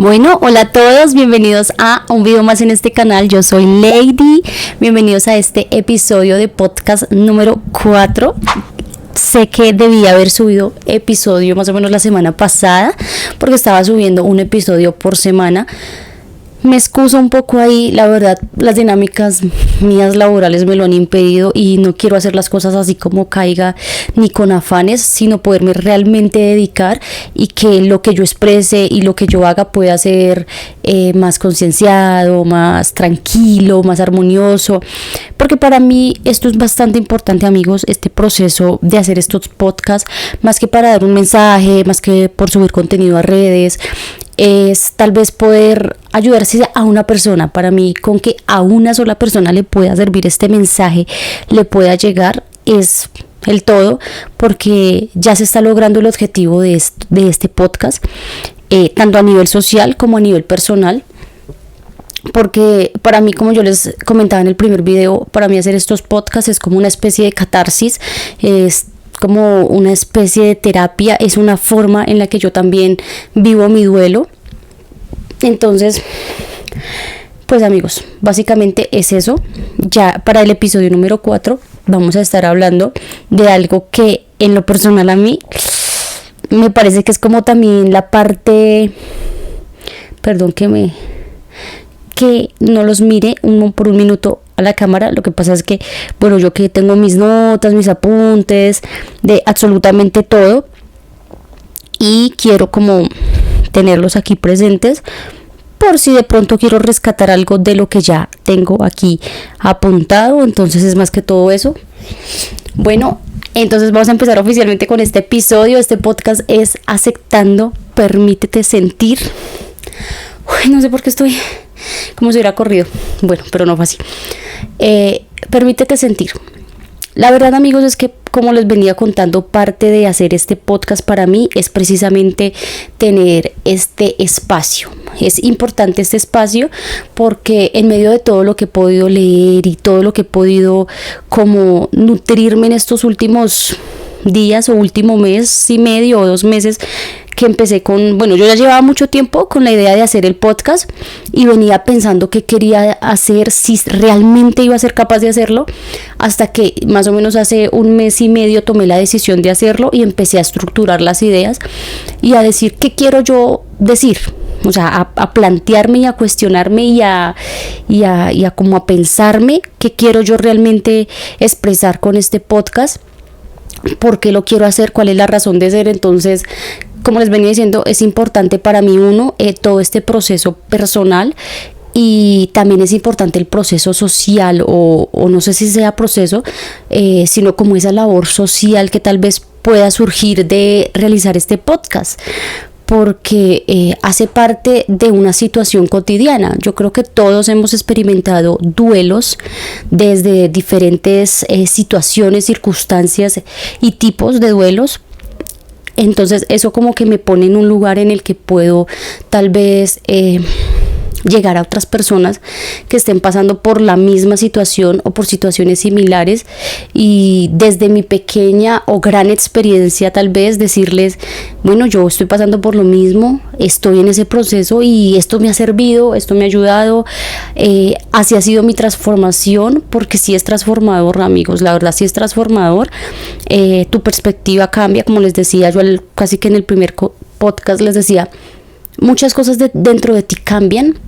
Bueno, hola a todos, bienvenidos a un video más en este canal. Yo soy Lady, bienvenidos a este episodio de podcast número 4. Sé que debía haber subido episodio más o menos la semana pasada, porque estaba subiendo un episodio por semana. Me excuso un poco ahí, la verdad, las dinámicas mías laborales me lo han impedido y no quiero hacer las cosas así como caiga ni con afanes, sino poderme realmente dedicar y que lo que yo exprese y lo que yo haga pueda ser más concienciado, más tranquilo, más armonioso, porque para mí esto es bastante importante, amigos, este proceso de hacer estos podcasts, más que para dar un mensaje, más que por subir contenido a redes, es tal vez poder ayudarse a una persona. Para mí, con que a una sola persona le pueda servir este mensaje, le pueda llegar, es el todo, porque ya se está logrando el objetivo de este podcast, tanto a nivel social como a nivel personal. Porque para mí, como yo les comentaba en el primer video, para mí hacer estos podcasts es como una especie de catarsis, es como una especie de terapia, es una forma en la que yo también vivo mi duelo. Entonces, pues amigos, básicamente es eso. Ya para el episodio número 4 vamos a estar hablando de algo que en lo personal a mí me parece que es como también la parte, perdón que no los mire por un minuto a la cámara. Lo que pasa es que, bueno, yo que tengo mis notas, mis apuntes de absolutamente todo y quiero como tenerlos aquí presentes por si de pronto quiero rescatar algo de lo que ya tengo aquí apuntado. Entonces es más que todo eso. Bueno, entonces vamos a empezar oficialmente con este episodio. Este podcast es Aceptando, Permítete Sentir. Uy, no sé por qué estoy como si hubiera corrido. Bueno, pero no fue así. Permítete sentir. La verdad, amigos, es que, como les venía contando, parte de hacer este podcast para mí es precisamente tener este espacio. Es importante este espacio porque en medio de todo lo que he podido leer y todo lo que he podido como nutrirme en estos últimos días o último mes y medio o 2 meses que empecé yo ya llevaba mucho tiempo con la idea de hacer el podcast y venía pensando qué quería hacer, si realmente iba a ser capaz de hacerlo, hasta que más o menos hace 1 mes y medio tomé la decisión de hacerlo y empecé a estructurar las ideas y a decir qué quiero yo decir, o sea, a plantearme y a cuestionarme y a como a pensarme qué quiero yo realmente expresar con este podcast, por qué lo quiero hacer, cuál es la razón de ser. Entonces, como les venía diciendo, es importante para mí todo este proceso personal, y también es importante el proceso social o no sé si sea proceso, sino como esa labor social que tal vez pueda surgir de realizar este podcast, porque hace parte de una situación cotidiana. Yo creo que todos hemos experimentado duelos desde diferentes situaciones, circunstancias y tipos de duelos. Entonces eso como que me pone en un lugar en el que puedo tal vez llegar a otras personas que estén pasando por la misma situación o por situaciones similares, y desde mi pequeña o gran experiencia tal vez decirles, bueno, yo estoy pasando por lo mismo, estoy en ese proceso y esto me ha servido, esto me ha ayudado, así ha sido mi transformación, porque sí es transformador, amigos, la verdad sí es transformador. Tu perspectiva cambia, como les decía yo casi que en el primer podcast les decía, muchas cosas dentro de ti cambian,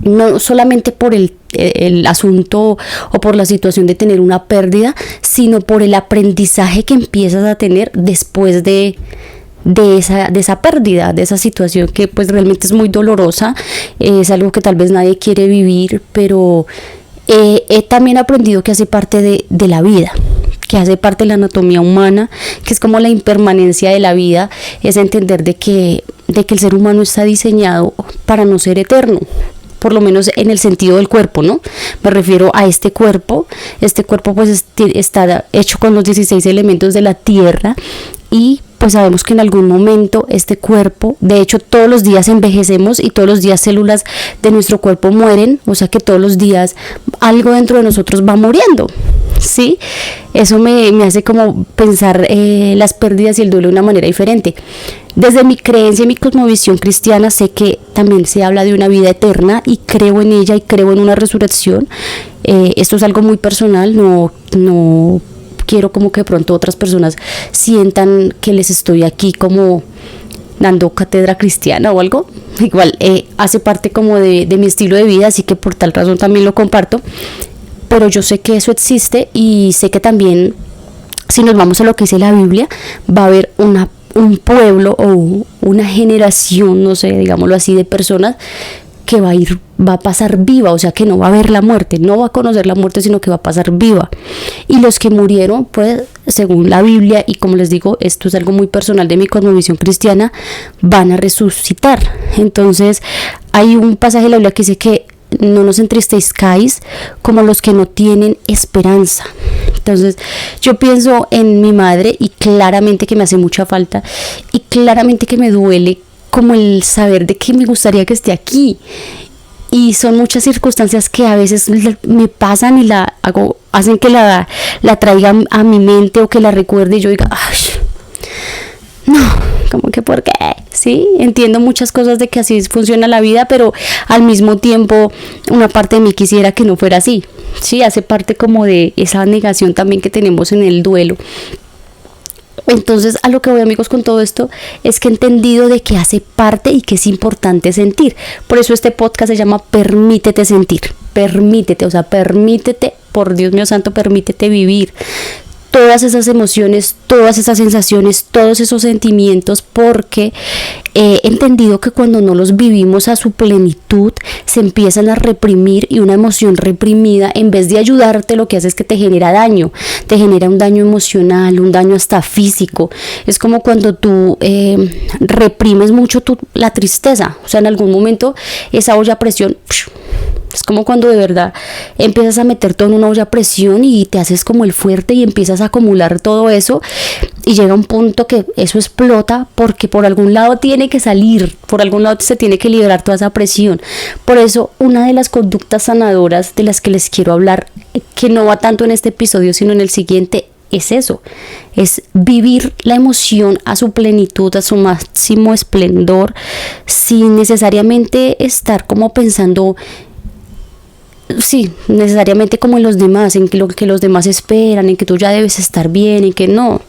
no solamente por el asunto o por la situación de tener una pérdida, sino por el aprendizaje que empiezas a tener después de esa pérdida, de esa situación que pues realmente es muy dolorosa, es algo que tal vez nadie quiere vivir, pero he también aprendido que hace parte de la vida, que hace parte de la anatomía humana, que es como la impermanencia de la vida, es entender de que el ser humano está diseñado para no ser eterno, por lo menos en el sentido del cuerpo, ¿no? Me refiero a este cuerpo pues está hecho con los 16 elementos de la tierra, y pues sabemos que en algún momento este cuerpo, de hecho todos los días envejecemos y todos los días células de nuestro cuerpo mueren, o sea que todos los días algo dentro de nosotros va muriendo, ¿sí? Eso me hace como pensar las pérdidas y el duelo de una manera diferente. Desde mi creencia y mi cosmovisión cristiana sé que también se habla de una vida eterna y creo en ella y creo en una resurrección. Esto es algo muy personal, no quiero como que de pronto otras personas sientan que les estoy aquí como dando cátedra cristiana o algo. Igual hace parte como de mi estilo de vida, así que por tal razón también lo comparto. Pero yo sé que eso existe y sé que también, si nos vamos a lo que dice la Biblia, va a haber un pueblo o una generación, no sé, digámoslo así, de personas que va a pasar viva, o sea que no va a ver la muerte, no va a conocer la muerte, sino que va a pasar viva. Y los que murieron, pues, según la Biblia, y como les digo, esto es algo muy personal de mi cosmovisión cristiana, van a resucitar. Entonces, hay un pasaje de la Biblia que dice que no nos entristezcáis como los que no tienen esperanza. Entonces yo pienso en mi madre y claramente que me hace mucha falta y claramente que me duele como el saber de que me gustaría que esté aquí, y son muchas circunstancias que a veces me pasan y hacen que la traiga a mi mente o que la recuerde y yo diga, ay, no, como que ¿por qué? Sí, entiendo muchas cosas de que así funciona la vida, pero al mismo tiempo una parte de mí quisiera que no fuera así. Sí, hace parte como de esa negación también que tenemos en el duelo. Entonces, a lo que voy, amigos, con todo esto es que he entendido de que hace parte y que es importante sentir. Por eso este podcast se llama Permítete sentir. Permítete, o sea, permítete, por Dios mío santo, permítete vivir todas esas emociones, todas esas sensaciones, todos esos sentimientos, porque he entendido que cuando no los vivimos a su plenitud se empiezan a reprimir, y una emoción reprimida, en vez de ayudarte, lo que hace es que te genera daño, te genera un daño emocional, un daño hasta físico. Es como cuando tú reprimes mucho la tristeza, o sea, en algún momento esa olla a presión, es como cuando de verdad empiezas a meter todo en una olla a presión y te haces como el fuerte y empiezas a acumular todo eso, y llega un punto que eso explota porque por algún lado tiene que salir, por algún lado se tiene que liberar toda esa presión. Por eso una de las conductas sanadoras de las que les quiero hablar, que no va tanto en este episodio sino en el siguiente, es eso, es vivir la emoción a su plenitud, a su máximo esplendor, sin necesariamente estar como pensando, sí, necesariamente como en los demás, en lo que los demás esperan, en que tú ya debes estar bien, en que no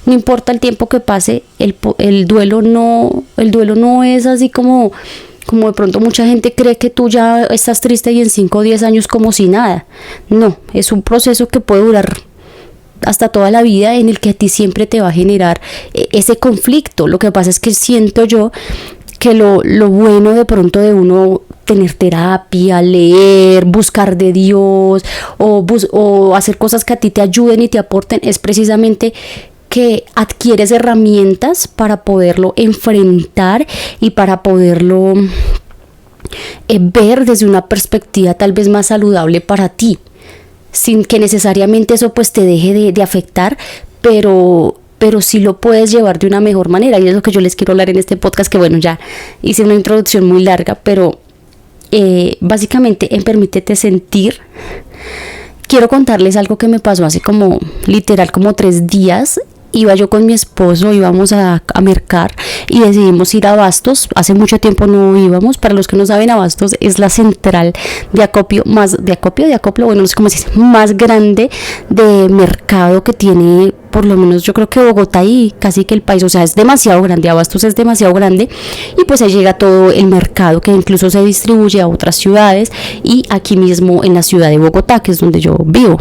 importa el tiempo que pase, el duelo no es así como de pronto mucha gente cree que tú ya estás triste y en 5 o 10 años como si nada. No, es un proceso que puede durar hasta toda la vida, en el que a ti siempre te va a generar ese conflicto. Lo que pasa es que siento yo que lo bueno de pronto de uno tener terapia, leer, buscar de Dios o hacer cosas que a ti te ayuden y te aporten, es precisamente que adquieres herramientas para poderlo enfrentar y para poderlo ver desde una perspectiva tal vez más saludable para ti, sin que necesariamente eso pues te deje de afectar, pero sí lo puedes llevar de una mejor manera, y es lo que yo les quiero hablar en este podcast, que bueno, ya hice una introducción muy larga, pero básicamente en Permítete sentir, quiero contarles algo que me pasó hace como literal como 3 días. Iba yo con mi esposo, íbamos a mercar y decidimos ir a Abastos. Hace mucho tiempo no íbamos. Para los que no saben, Abastos es la central de acopio, bueno, no sé cómo se dice, más grande de mercado que tiene, por lo menos yo creo que Bogotá y casi que el país. O sea, es demasiado grande, Abastos es demasiado grande, y pues ahí llega todo el mercado, que incluso se distribuye a otras ciudades y aquí mismo en la ciudad de Bogotá, que es donde yo vivo.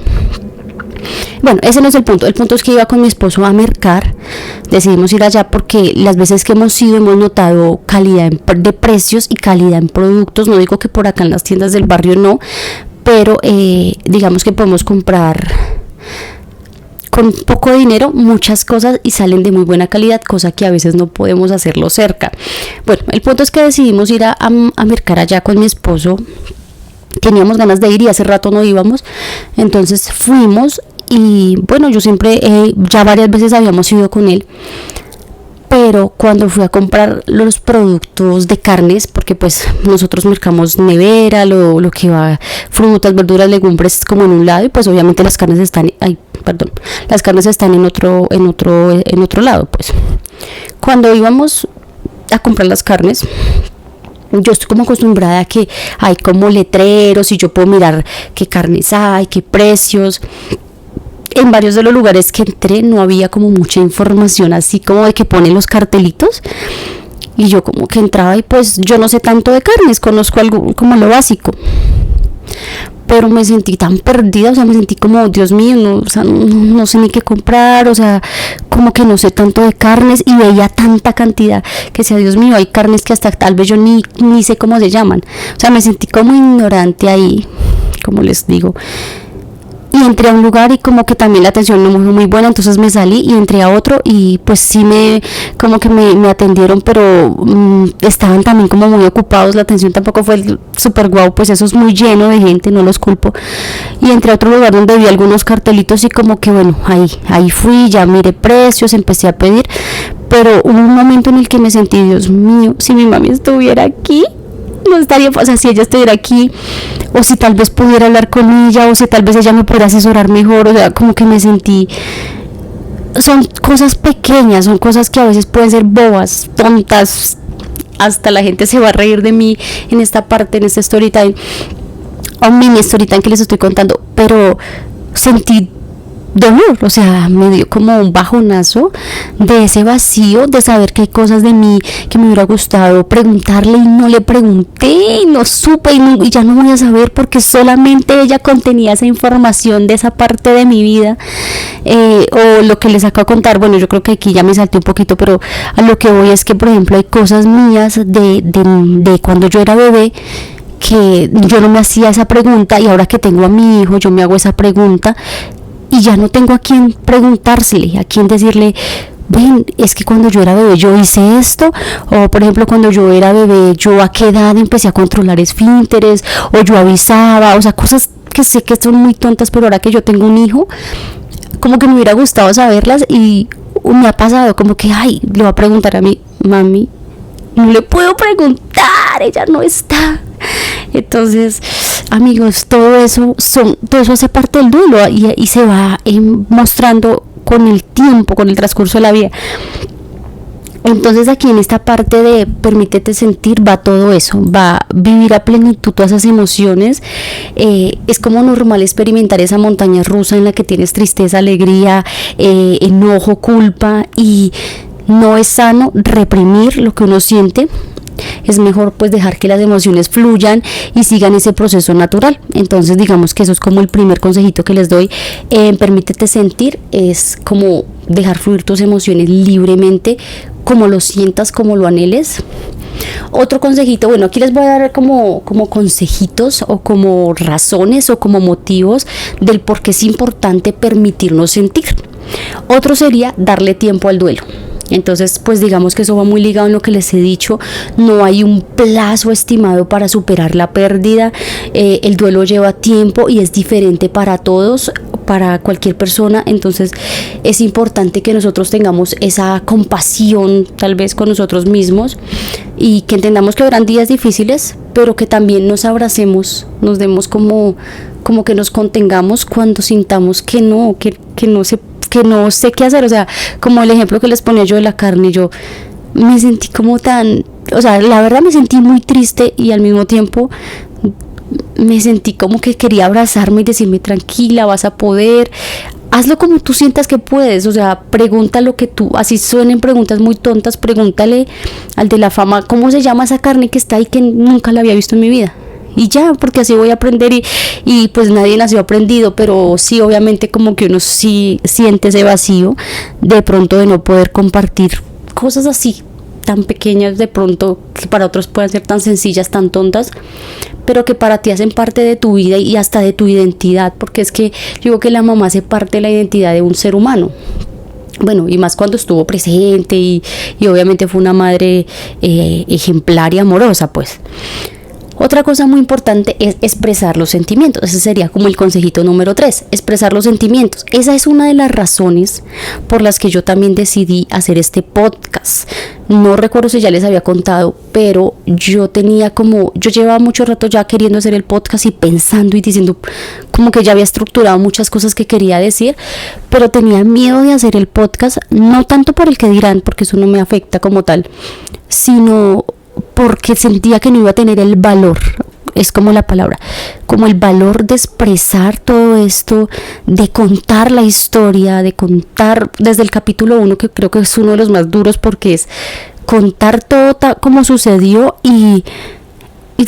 Bueno, ese no es el punto es que iba con mi esposo a mercar. Decidimos ir allá porque las veces que hemos ido hemos notado calidad de precios y calidad en productos. No digo que por acá en las tiendas del barrio no, pero digamos que podemos comprar con poco dinero muchas cosas y salen de muy buena calidad, cosa que a veces no podemos hacerlo cerca. Bueno, el punto es que decidimos ir a mercar allá con mi esposo. Teníamos ganas de ir y hace rato no íbamos, entonces fuimos. Y bueno, yo siempre, ya varias veces habíamos ido con él, pero cuando fui a comprar los productos de carnes, porque pues nosotros mercamos nevera, lo que va, frutas, verduras, legumbres como en un lado, y pues obviamente las carnes están, las carnes están en otro lado, pues. Cuando íbamos a comprar las carnes, yo estoy como acostumbrada a que hay como letreros y yo puedo mirar qué carnes hay, qué precios. En varios de los lugares que entré no había como mucha información así como de que ponen los cartelitos, y yo como que entraba y pues yo no sé tanto de carnes, conozco algo como lo básico, pero me sentí tan perdida, o sea, me sentí como, Dios mío, no, o sea, no sé ni qué comprar, o sea, como que no sé tanto de carnes, y veía tanta cantidad que decía, Dios mío, hay carnes que hasta tal vez yo ni sé cómo se llaman, o sea, me sentí como ignorante ahí, como les digo. Y entré a un lugar y como que también la atención no fue muy buena, entonces me salí y entré a otro, y pues sí como que me atendieron, pero estaban también como muy ocupados, la atención tampoco fue súper guau, pues eso es muy lleno de gente, no los culpo. Y entré a otro lugar donde vi algunos cartelitos y como que bueno, ahí fui, ya miré precios, empecé a pedir, pero hubo un momento en el que me sentí, Dios mío, si mi mami estuviera aquí, no estaría, o sea, si ella estuviera aquí, o si tal vez pudiera hablar con ella, o si tal vez ella me pudiera asesorar mejor, o sea, como que me sentí, son cosas pequeñas, son cosas que a veces pueden ser bobas, tontas, hasta la gente se va a reír de mí en esta parte, en este story time, o mini story time que les estoy contando, pero sentí dolor, o sea, me dio como un bajonazo de ese vacío, de saber que hay cosas de mí que me hubiera gustado preguntarle y no le pregunté, y no supe, y ya no voy a saber porque solamente ella contenía esa información de esa parte de mi vida, o lo que les acabo de contar. Bueno, yo creo que aquí ya me salté un poquito, pero a lo que voy es que, por ejemplo, hay cosas mías de cuando yo era bebé que yo no me hacía esa pregunta, y ahora que tengo a mi hijo yo me hago esa pregunta, y ya no tengo a quién preguntársele, a quién decirle, ven, es que cuando yo era bebé yo hice esto, o por ejemplo cuando yo era bebé yo a qué edad empecé a controlar esfínteres, o yo avisaba, o sea, cosas que sé que son muy tontas, pero ahora que yo tengo un hijo, como que me hubiera gustado saberlas, y me ha pasado como que, ay, le voy a preguntar a mi mami, no le puedo preguntar, ella no está. Entonces, amigos, todo eso hace parte del duelo, y se va mostrando con el tiempo, con el transcurso de la vida. Entonces aquí en esta parte de permítete sentir va todo eso, va vivir a plenitud todas esas emociones. Es como normal experimentar esa montaña rusa en la que tienes tristeza, alegría, enojo, culpa, y no es sano reprimir lo que uno siente. Es mejor pues dejar que las emociones fluyan y sigan ese proceso natural. Entonces digamos que eso es como el primer consejito que les doy. Permítete sentir, es como dejar fluir tus emociones libremente, como lo sientas, como lo anheles. Otro consejito, bueno, aquí les voy a dar como consejitos, o como razones, o como motivos del por qué es importante permitirnos sentir. Otro sería darle tiempo al duelo. Entonces, pues digamos que eso va muy ligado en lo que les he dicho. No hay un plazo estimado para superar la pérdida. El duelo lleva tiempo y es diferente para todos, para cualquier persona. Entonces es importante que nosotros tengamos esa compasión tal vez con nosotros mismos, y que entendamos que habrán días difíciles, pero que también nos abracemos, nos demos como que nos contengamos cuando sintamos que no sé qué hacer. O sea, como el ejemplo que les ponía yo de la carne, yo me sentí como tan, o sea, la verdad me sentí muy triste, y al mismo tiempo me sentí como que quería abrazarme y decirme, tranquila, vas a poder, hazlo como tú sientas que puedes. O sea, pregunta lo que tú, así suenen preguntas muy tontas, pregúntale al de la fama cómo se llama esa carne que está ahí, que nunca la había visto en mi vida. Y ya, porque así voy a aprender, y pues nadie nació aprendido, pero sí, obviamente como que uno sí siente ese vacío de pronto de no poder compartir cosas así tan pequeñas, de pronto que para otros pueden ser tan sencillas, tan tontas, pero que para ti hacen parte de tu vida y hasta de tu identidad, porque es que yo digo que la mamá hace parte de la identidad de un ser humano. Bueno, y más cuando estuvo presente, y obviamente fue una madre ejemplar y amorosa, pues. Otra cosa muy importante es expresar los sentimientos. Ese sería como el consejito número 3, expresar los sentimientos. Esa es una de las razones por las que yo también decidí hacer este podcast. No recuerdo si ya les había contado, pero yo llevaba mucho rato ya queriendo hacer el podcast y pensando y diciendo como que ya había estructurado muchas cosas que quería decir, pero tenía miedo de hacer el podcast, no tanto por el que dirán, porque eso no me afecta como tal, sino porque sentía que no iba a tener el valor, es como la palabra, como el valor de expresar todo esto, de contar la historia, de contar desde el capítulo 1, que creo que es uno de los más duros, porque es contar todo como sucedió y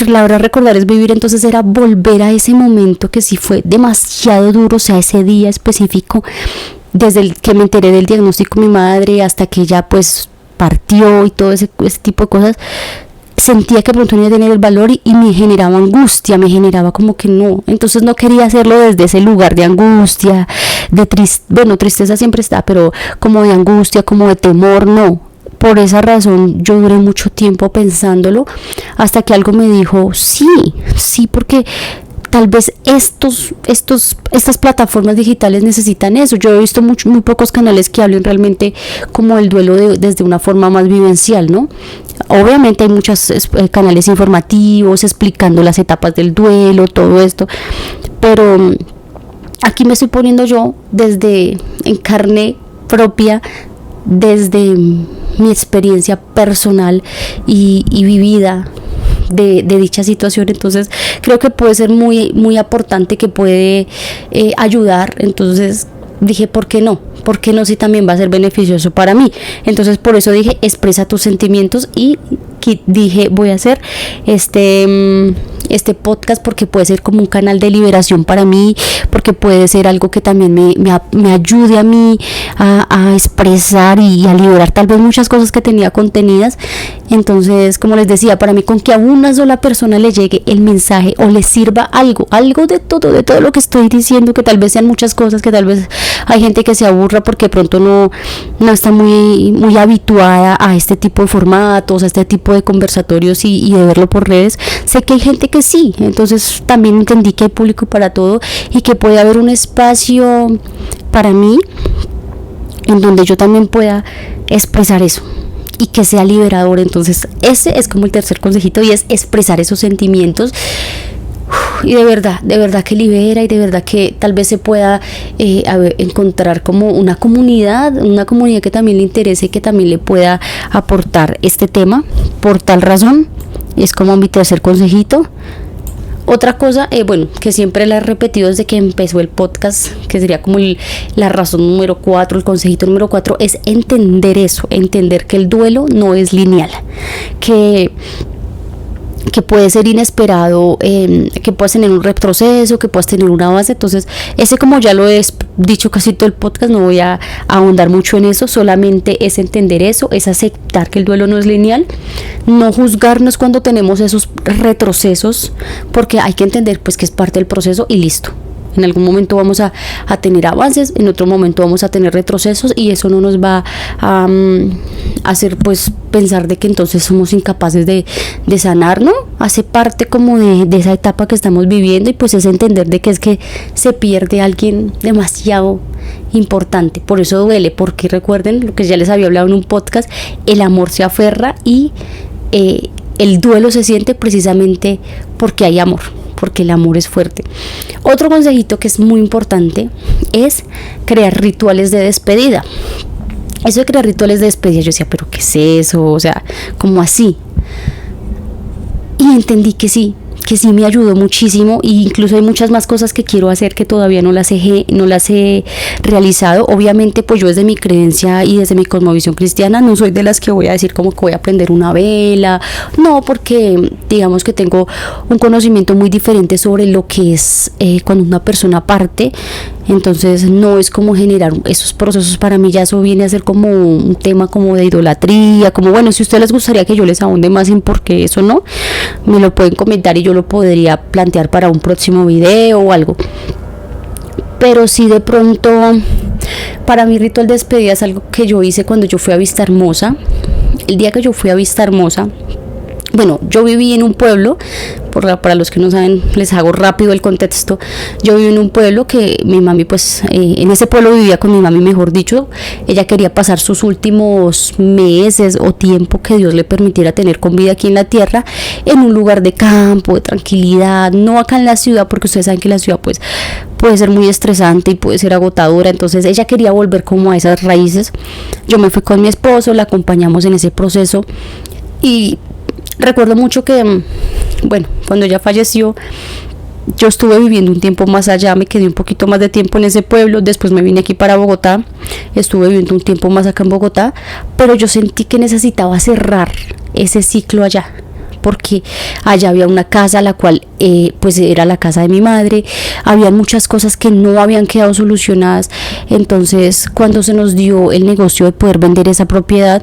la verdad recordar es vivir. Entonces era volver a ese momento que sí fue demasiado duro, o sea, ese día específico, desde el que me enteré del diagnóstico de mi madre hasta que ella pues partió y todo ese tipo de cosas. Sentía que pronto no iba a tener el valor y me generaba angustia, me generaba como que no. Entonces no quería hacerlo desde ese lugar de angustia, de tristeza siempre está, pero como de angustia, como de temor, no. Por esa razón yo duré mucho tiempo pensándolo, hasta que algo me dijo, sí, porque tal vez estas plataformas digitales necesitan eso. Yo he visto muy pocos canales que hablen realmente como el duelo desde una forma más vivencial, ¿no? Obviamente hay muchos canales informativos explicando las etapas del duelo, todo esto, pero aquí me estoy poniendo yo en carne propia, desde mi experiencia personal y vivida de dicha situación. Entonces creo que puede ser muy aportante, que puede ayudar. Entonces dije, ¿por qué no? Si también va a ser beneficioso para mí. Entonces por eso dije, expresa tus sentimientos, y dije, voy a hacer este podcast porque puede ser como un canal de liberación para mí, porque puede ser algo que también me ayude a mí a expresar y a liberar tal vez muchas cosas que tenía contenidas. Entonces, como les decía, para mí con que a una sola persona le llegue el mensaje o le sirva algo de todo lo que estoy diciendo, que tal vez sean muchas cosas, que tal vez hay gente que se aburra porque de pronto no está muy habituada a este tipo de formatos, a este tipo de conversatorios y de verlo por redes. Sé que hay gente que sí, entonces también entendí que hay público para todo y que puede haber un espacio para mí en donde yo también pueda expresar eso y que sea liberador. Entonces ese es como el tercer consejito, y es expresar esos sentimientos. Y de verdad que libera, y de verdad que tal vez se pueda encontrar como una comunidad que también le interese y que también le pueda aportar este tema. Por tal razón es como mi tercer consejito. Otra cosa, que siempre la he repetido desde que empezó el podcast, que sería como la razón número 4, el consejito número 4, es entender eso, entender que el duelo no es lineal, que puede ser inesperado, que puedas tener un retroceso, que puedas tener una base. Entonces ese, como ya lo he dicho casi todo el podcast, no voy a ahondar mucho en eso, solamente es entender eso, es aceptar que el duelo no es lineal, no juzgarnos cuando tenemos esos retrocesos, porque hay que entender pues que es parte del proceso y listo. En algún momento vamos a tener avances, en otro momento vamos a tener retrocesos, y eso no nos va a hacer pues pensar de que entonces somos incapaces de sanar, ¿no? Hace parte como de esa etapa que estamos viviendo, y pues es entender de que es que se pierde alguien demasiado importante. Por eso duele, porque recuerden lo que ya les había hablado en un podcast, el amor se aferra, y el duelo se siente precisamente porque hay amor, porque el amor es fuerte. Otro consejito que es muy importante es crear rituales de despedida. Eso de crear rituales de despedida, yo decía, ¿pero qué es eso? O sea, ¿cómo así? Y entendí que sí me ayudó muchísimo, e incluso hay muchas más cosas que quiero hacer que todavía no las he realizado. Obviamente pues yo desde mi creencia y desde mi cosmovisión cristiana no soy de las que voy a decir como que voy a prender una vela, no, porque digamos que tengo un conocimiento muy diferente sobre lo que es cuando una persona parte. Entonces no es como generar esos procesos. Para mí ya eso viene a ser como un tema como de idolatría, como bueno, si a ustedes les gustaría que yo les ahonde más en por qué eso, no, me lo pueden comentar y yo lo podría plantear para un próximo video o algo. Pero sí, de pronto para mí ritual de despedida es algo que yo hice cuando yo fui a Vista Hermosa. El día que yo fui a Vista Hermosa, Bueno, yo viví en un pueblo, para los que no saben, les hago rápido el contexto. Yo viví en un pueblo que mi mami, pues, en ese pueblo vivía con mi mami, mejor dicho. Ella quería pasar sus últimos meses o tiempo que Dios le permitiera tener con vida aquí en la tierra, en un lugar de campo, de tranquilidad, no acá en la ciudad, porque ustedes saben que la ciudad, pues, puede ser muy estresante y puede ser agotadora. Entonces ella quería volver como a esas raíces. Yo me fui con mi esposo, la acompañamos en ese proceso y recuerdo mucho que, bueno, cuando ella falleció, yo estuve viviendo un tiempo más allá, me quedé un poquito más de tiempo en ese pueblo, después me vine aquí para Bogotá, estuve viviendo un tiempo más acá en Bogotá, pero yo sentí que necesitaba cerrar ese ciclo allá, porque allá había una casa, la cual pues era la casa de mi madre, había muchas cosas que no habían quedado solucionadas. Entonces cuando se nos dio el negocio de poder vender esa propiedad,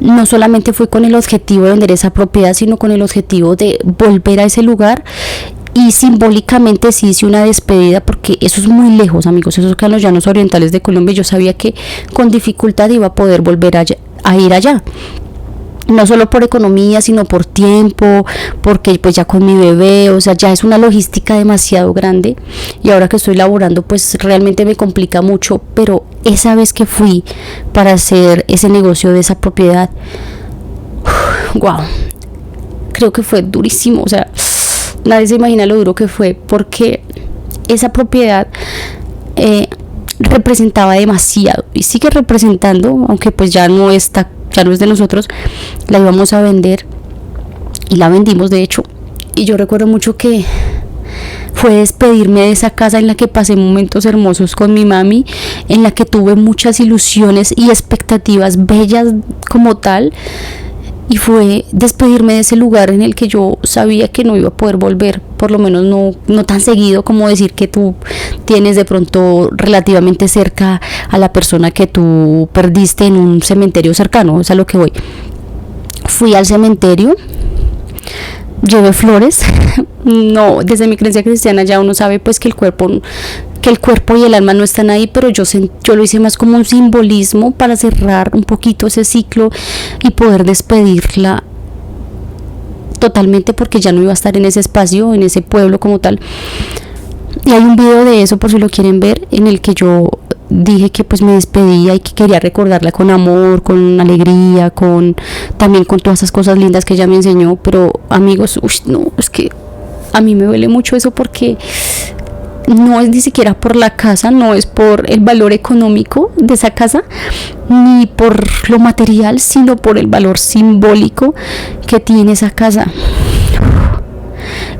no solamente fue con el objetivo de vender esa propiedad, sino con el objetivo de volver a ese lugar. Y simbólicamente sí hice una despedida, porque eso es muy lejos, amigos, eso queda en los llanos orientales de Colombia. Yo sabía que con dificultad iba a poder volver a ir allá, no solo por economía, sino por tiempo, porque pues ya con mi bebé, o sea, ya es una logística demasiado grande, y ahora que estoy laborando pues realmente me complica mucho. Pero esa vez que fui para hacer ese negocio de esa propiedad, wow, creo que fue durísimo, o sea, nadie se imagina lo duro que fue, porque esa propiedad representaba demasiado y sigue representando, aunque pues ya no es de nosotros. La íbamos a vender y la vendimos, de hecho, y yo recuerdo mucho que fue despedirme de esa casa en la que pasé momentos hermosos con mi mami, en la que tuve muchas ilusiones y expectativas bellas como tal, y fue despedirme de ese lugar en el que yo sabía que no iba a poder volver, por lo menos no tan seguido como decir que tú tienes de pronto relativamente cerca a la persona que tú perdiste en un cementerio cercano. Es a lo que voy. Fui al cementerio, llevé flores. No, desde mi creencia cristiana ya uno sabe pues que el cuerpo y el alma no están ahí, pero yo lo hice más como un simbolismo para cerrar un poquito ese ciclo y poder despedirla totalmente, porque ya no iba a estar en ese espacio, en ese pueblo como tal. Y hay un video de eso, por si lo quieren ver, en el que yo dije que pues me despedía y que quería recordarla con amor, con alegría, también con todas esas cosas lindas que ella me enseñó. Pero amigos, no, es que a mí me duele mucho eso, porque no es ni siquiera por la casa, no es por el valor económico de esa casa, ni por lo material, sino por el valor simbólico que tiene esa casa.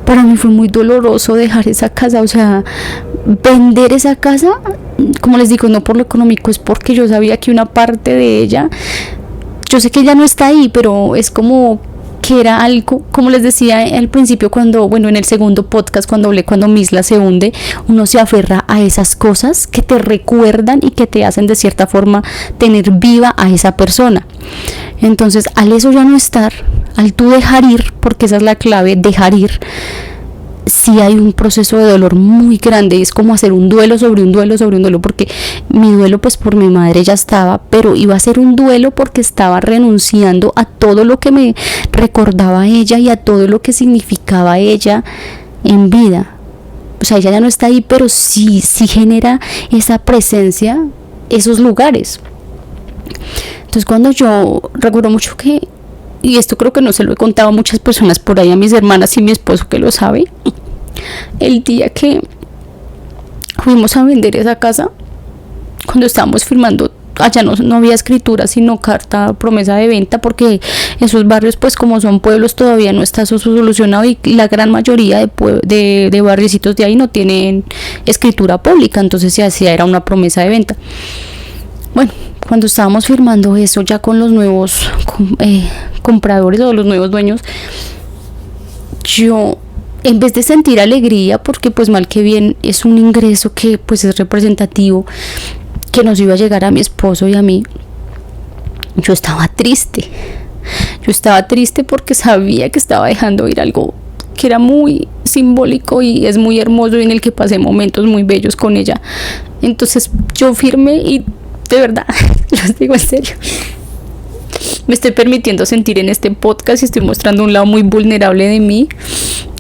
Para mí fue muy doloroso dejar esa casa, o sea, vender esa casa, como les digo, no por lo económico, es porque yo sabía que una parte de ella, yo sé que ya no está ahí, pero es como que era algo, como les decía al principio, en el segundo podcast, cuando hablé cuando Misla se hunde, uno se aferra a esas cosas que te recuerdan y que te hacen de cierta forma tener viva a esa persona. Entonces, al eso ya no estar, al tú dejar ir, porque esa es la clave, dejar ir, sí hay un proceso de dolor muy grande. Es como hacer un duelo sobre un duelo sobre un duelo, porque mi duelo pues por mi madre ya estaba, pero iba a ser un duelo porque estaba renunciando a todo lo que me recordaba a ella y a todo lo que significaba ella en vida. O sea, ella ya no está ahí, pero sí genera esa presencia, esos lugares. Entonces cuando yo recuerdo mucho que, y esto creo que no se lo he contado a muchas personas por ahí, a mis hermanas y mi esposo que lo sabe, el día que fuimos a vender esa casa, cuando estábamos firmando, allá no había escritura, sino carta promesa de venta, porque esos barrios pues como son pueblos todavía no está eso solucionado, y la gran mayoría de barriecitos de ahí no tienen escritura pública. Entonces se hacía, era una promesa de venta. Bueno, cuando estábamos firmando eso ya con los nuevos compradores o los nuevos dueños, yo, en vez de sentir alegría, porque pues mal que bien es un ingreso que pues es representativo, que nos iba a llegar a mi esposo y a mí, yo estaba triste. Porque sabía que estaba dejando ir algo que era muy simbólico y es muy hermoso, y en el que pasé momentos muy bellos con ella. Entonces yo firmé y de verdad, los digo en serio, me estoy permitiendo sentir en este podcast y estoy mostrando un lado muy vulnerable de mí,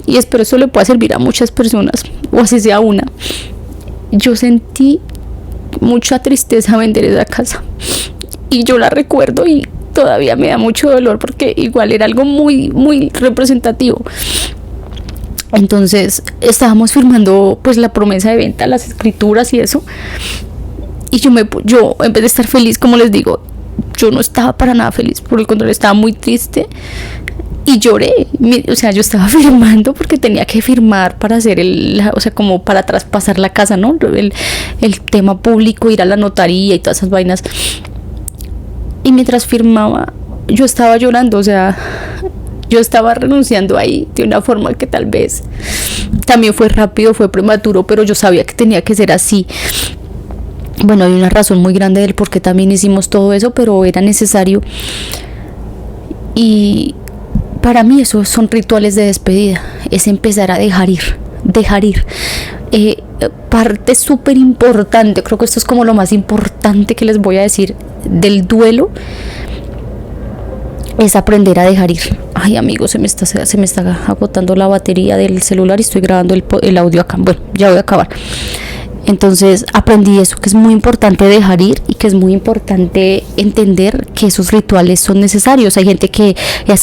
y espero eso le pueda servir a muchas personas, o así sea una. Yo sentí mucha tristeza vender esa casa y yo la recuerdo y todavía me da mucho dolor porque igual era algo muy, muy representativo. Entonces estábamos firmando pues la promesa de venta, las escrituras y eso, y yo en vez de estar feliz, como les digo, yo no estaba para nada feliz, por el contrario estaba muy triste y lloré. O sea, yo estaba firmando porque tenía que firmar para hacer o sea, como para traspasar la casa, ¿no? El tema público, ir a la notaría y todas esas vainas. Y mientras firmaba, yo estaba llorando, o sea, yo estaba renunciando ahí de una forma que tal vez también fue rápido, fue prematuro, pero yo sabía que tenía que ser así. Bueno, hay una razón muy grande del por qué también hicimos todo eso, pero era necesario. Y para mí esos son rituales de despedida, es empezar a dejar ir. Parte súper importante, creo que esto es como lo más importante que les voy a decir del duelo, es aprender a dejar ir. Ay, amigos, se me está agotando la batería del celular y estoy grabando el audio acá. Bueno, ya voy a acabar. Entonces aprendí eso, que es muy importante dejar ir y que es muy importante entender que esos rituales son necesarios. Hay gente que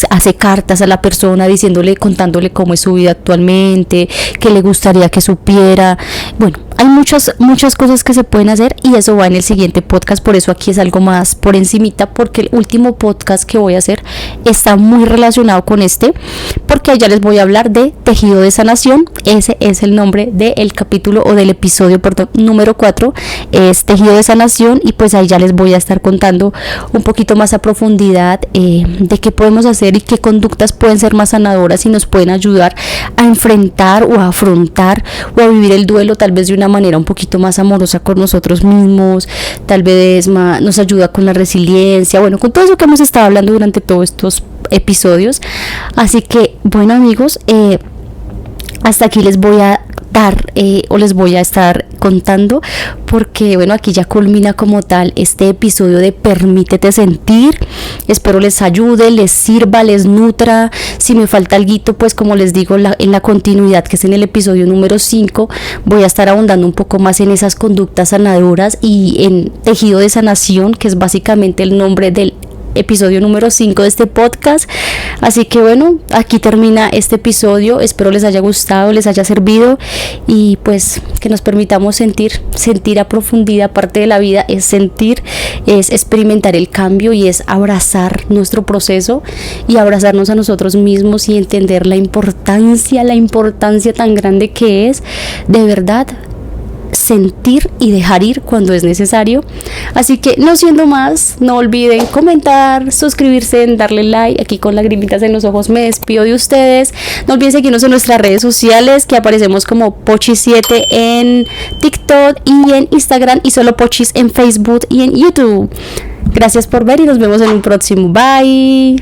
hace cartas a la persona contándole cómo es su vida actualmente, qué le gustaría que supiera. Bueno, hay muchas cosas que se pueden hacer y eso va en el siguiente podcast, por eso aquí es algo más por encimita, porque el último podcast que voy a hacer está muy relacionado con porque ya les voy a hablar de tejido de sanación. Ese es el nombre del capítulo o del episodio, número 4, es tejido de sanación, y pues ahí ya les voy a estar contando un poquito más a profundidad de qué podemos hacer y qué conductas pueden ser más sanadoras y nos pueden ayudar a enfrentar o a afrontar o a vivir el duelo tal vez de una manera un poquito más amorosa con nosotros mismos, tal vez nos ayuda con la resiliencia, bueno, con todo eso que hemos estado hablando durante todos estos episodios. Así que bueno, amigos, hasta aquí les voy a dar o les voy a estar contando, porque bueno, aquí ya culmina como tal este episodio de Permítete Sentir. Espero les ayude, les sirva, les nutra. Si me falta alguito, pues como les digo, en la continuidad, que es en el episodio número 5, voy a estar ahondando un poco más en esas conductas sanadoras y en tejido de sanación, que es básicamente el nombre del episodio número 5 de este podcast. Así que bueno, aquí termina este episodio. Espero les haya gustado, les haya servido, y pues que nos permitamos sentir a profundidad. Parte de la vida es sentir, es experimentar el cambio y es abrazar nuestro proceso y abrazarnos a nosotros mismos y entender la importancia tan grande que es de verdad sentir y dejar ir cuando es necesario. Así que no siendo más, no olviden comentar, suscribirse, darle like. Aquí con lagrimitas en los ojos me despido de ustedes. No olviden seguirnos en nuestras redes sociales, que aparecemos como Pochis7 en TikTok y en Instagram, y solo Pochis en Facebook y en YouTube. Gracias por ver y nos vemos en un próximo. Bye.